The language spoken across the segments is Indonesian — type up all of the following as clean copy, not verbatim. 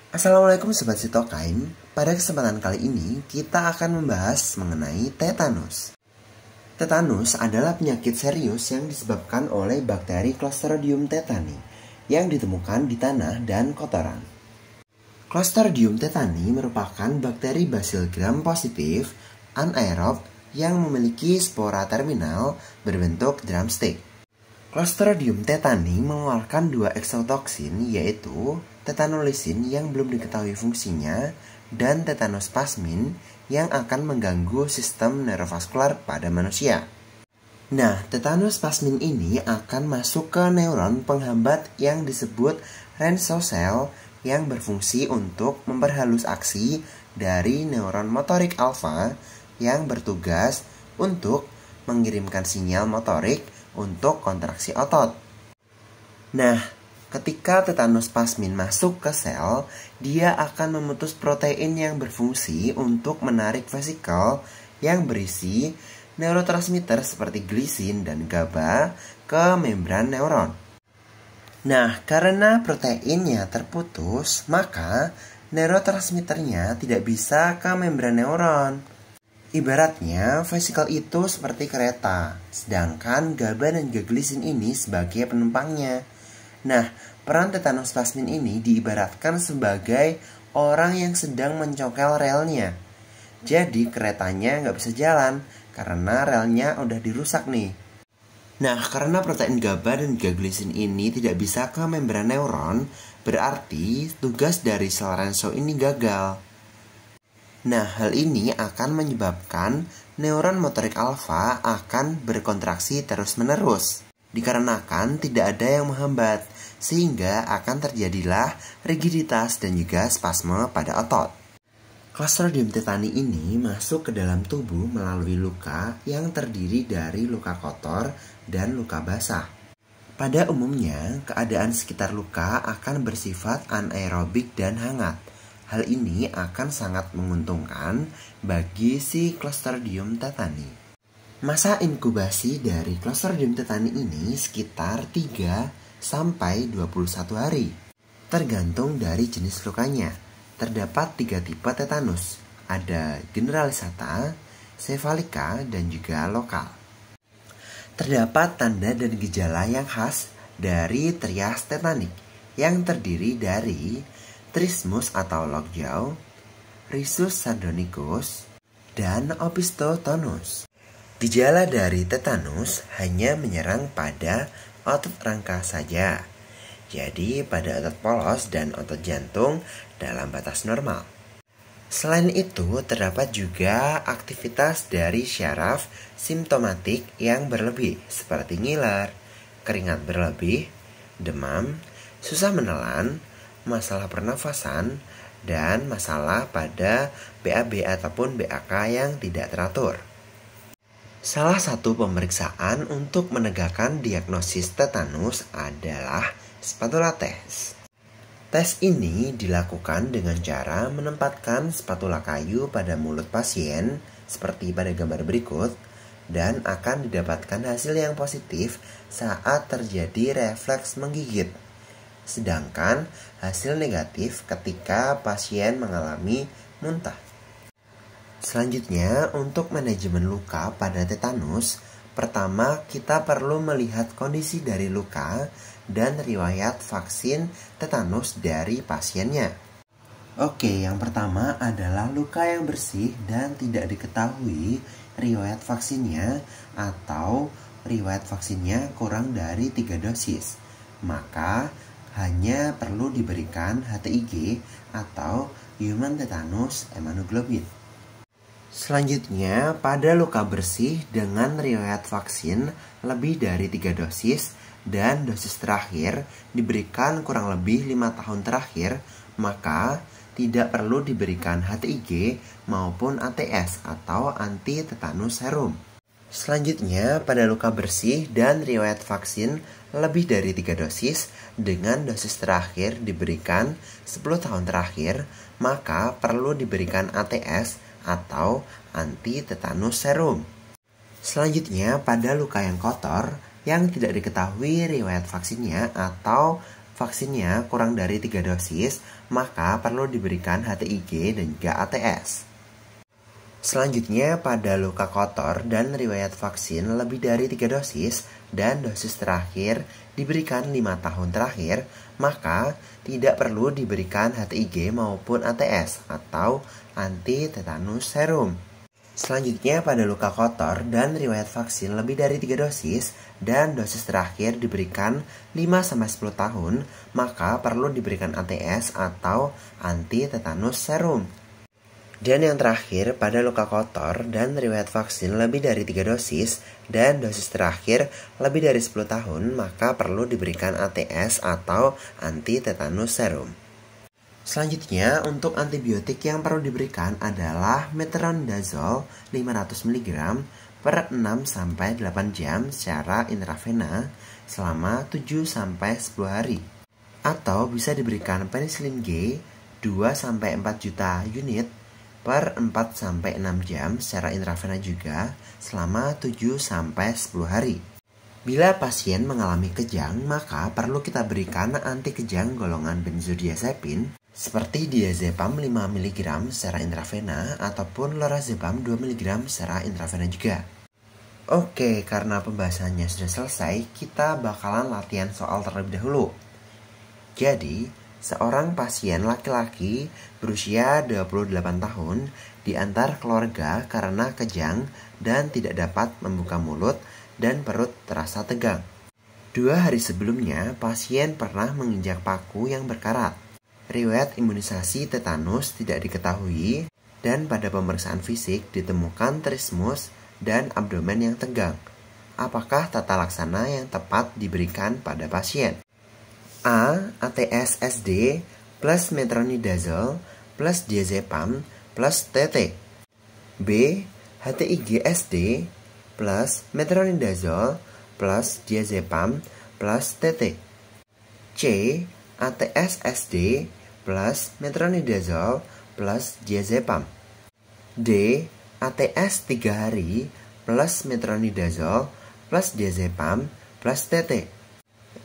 Assalamualaikum Sobat Sitokain. Pada kesempatan kali ini kita akan membahas mengenai tetanus. Tetanus adalah penyakit serius yang disebabkan oleh bakteri Clostridium tetani yang ditemukan di tanah dan kotoran. Clostridium tetani merupakan bakteri Bacillus gram positif anaerob yang memiliki spora terminal berbentuk drumstick. Clostridium tetani mengeluarkan dua eksotoksin, yaitu tetanolisin yang belum diketahui fungsinya dan tetanospasmin yang akan mengganggu sistem neurovaskular pada manusia. Nah, tetanospasmin ini akan masuk ke neuron penghambat yang disebut Ranso cell yang berfungsi untuk memperhalus aksi dari neuron motorik alfa yang bertugas untuk mengirimkan sinyal motorik untuk kontraksi otot. Nah, ketika tetanospasmin masuk ke sel, dia akan memutus protein yang berfungsi untuk menarik vesikel yang berisi neurotransmitter seperti glisin dan GABA ke membran neuron. Nah, karena proteinnya terputus, maka neurotransmitternya tidak bisa ke membran neuron. Ibaratnya, vesikel itu seperti kereta, sedangkan GABA dan glisin ini sebagai penumpangnya. Nah, peran tetanospasmin ini diibaratkan sebagai orang yang sedang mencokel relnya. Jadi, keretanya nggak bisa jalan, karena relnya udah dirusak nih. Nah, karena protein GABA dan glisin ini tidak bisa ke membran neuron, berarti tugas dari sel Ranso ini gagal. Nah, hal ini akan menyebabkan neuron motorik alfa akan berkontraksi terus-menerus. Dikarenakan tidak ada yang menghambat, sehingga akan terjadilah rigiditas dan juga spasme pada otot. Clostridium tetani ini masuk ke dalam tubuh melalui luka yang terdiri dari luka kotor dan luka basah. Pada umumnya, keadaan sekitar luka akan bersifat anaerobik dan hangat. Hal ini akan sangat menguntungkan bagi si Clostridium tetani. Masa inkubasi dari Clostridium tetani ini sekitar 3-21 hari. Tergantung dari jenis lukanya. Terdapat 3 tipe tetanus. Ada generalisata, cefalika, dan juga lokal. Terdapat tanda dan gejala yang khas dari trias tetanik yang terdiri dari trismus atau lockjaw, rhizus sardonicus, dan opisthotonus. Gejala dari tetanus hanya menyerang pada otot rangka saja, jadi pada otot polos dan otot jantung dalam batas normal. Selain itu, terdapat juga aktivitas dari syaraf simptomatik yang berlebih, seperti ngiler, keringat berlebih, demam, susah menelan, masalah pernafasan, dan masalah pada BAB ataupun BAK yang tidak teratur. Salah satu pemeriksaan untuk menegakkan diagnosis tetanus adalah spatula test. Tes ini dilakukan dengan cara menempatkan spatula kayu pada mulut pasien seperti pada gambar berikut dan akan didapatkan hasil yang positif saat terjadi refleks menggigit. Sedangkan hasil negatif ketika pasien mengalami muntah. Selanjutnya, untuk manajemen luka pada tetanus, pertama kita perlu melihat kondisi dari luka dan riwayat vaksin tetanus dari pasiennya. Oke, yang pertama adalah luka yang bersih dan tidak diketahui riwayat vaksinnya atau riwayat vaksinnya kurang dari 3 dosis. Maka hanya perlu diberikan HTIG atau Human Tetanus Immunoglobulin. Selanjutnya, pada luka bersih dengan riwayat vaksin lebih dari 3 dosis dan dosis terakhir diberikan kurang lebih 5 tahun terakhir, maka tidak perlu diberikan HTIG maupun ATS atau anti-tetanus serum. Selanjutnya, pada luka bersih dan riwayat vaksin lebih dari 3 dosis dengan dosis terakhir diberikan 10 tahun terakhir, maka perlu diberikan ATS atau anti-tetanus serum. Selanjutnya, pada luka yang kotor yang tidak diketahui riwayat vaksinnya atau vaksinnya kurang dari 3 dosis, maka perlu diberikan HTIG dan juga ATS. Selanjutnya, pada luka kotor dan riwayat vaksin lebih dari 3 dosis dan dosis terakhir diberikan 5 tahun terakhir, maka tidak perlu diberikan HTIG maupun ATS atau anti-tetanus serum. Selanjutnya, pada luka kotor dan riwayat vaksin lebih dari 3 dosis dan dosis terakhir diberikan 5-10 tahun, maka perlu diberikan ATS atau anti-tetanus serum. Dan yang terakhir, pada luka kotor dan riwayat vaksin lebih dari 3 dosis dan dosis terakhir lebih dari 10 tahun, maka perlu diberikan ATS atau anti-tetanus serum. Selanjutnya, untuk antibiotik yang perlu diberikan adalah metronidazole 500 mg per 6-8 jam secara intravena selama 7-10 hari. Atau bisa diberikan penicillin G 2-4 juta unit per 4-6 jam secara intravena juga selama 7-10 hari. Bila pasien mengalami kejang, maka perlu kita berikan anti kejang golongan benzodiazepin seperti diazepam 5 mg secara intravena ataupun lorazepam 2 mg secara intravena juga. Oke, karena pembahasannya sudah selesai, kita bakalan latihan soal terlebih dahulu. Jadi, seorang pasien laki-laki berusia 28 tahun diantar keluarga karena kejang dan tidak dapat membuka mulut dan perut terasa tegang. 2 hari sebelumnya, pasien pernah menginjak paku yang berkarat. Riwayat imunisasi tetanus tidak diketahui dan pada pemeriksaan fisik ditemukan trismus dan abdomen yang tegang. Apakah tata laksana yang tepat diberikan pada pasien? A. ATS-SD plus metronidazole plus diazepam plus TT. B. HTIG-SD plus metronidazole plus diazepam plus TT. C. ATS-SD plus metronidazole plus diazepam. D. ATS 3 hari plus metronidazole plus diazepam plus TT.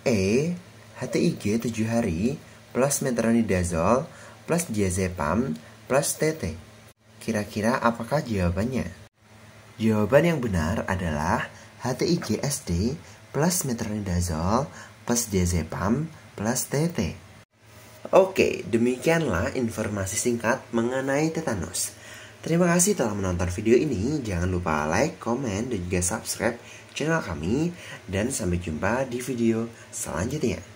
E. HTIG 7 hari plus metronidazole plus diazepam plus TT. Kira-kira apakah jawabannya? Jawaban yang benar adalah HTIG-SD plus metronidazole plus diazepam plus TT. Oke, demikianlah informasi singkat mengenai tetanus. Terima kasih telah menonton video ini. Jangan lupa like, komen, dan juga subscribe channel kami. Dan sampai jumpa di video selanjutnya.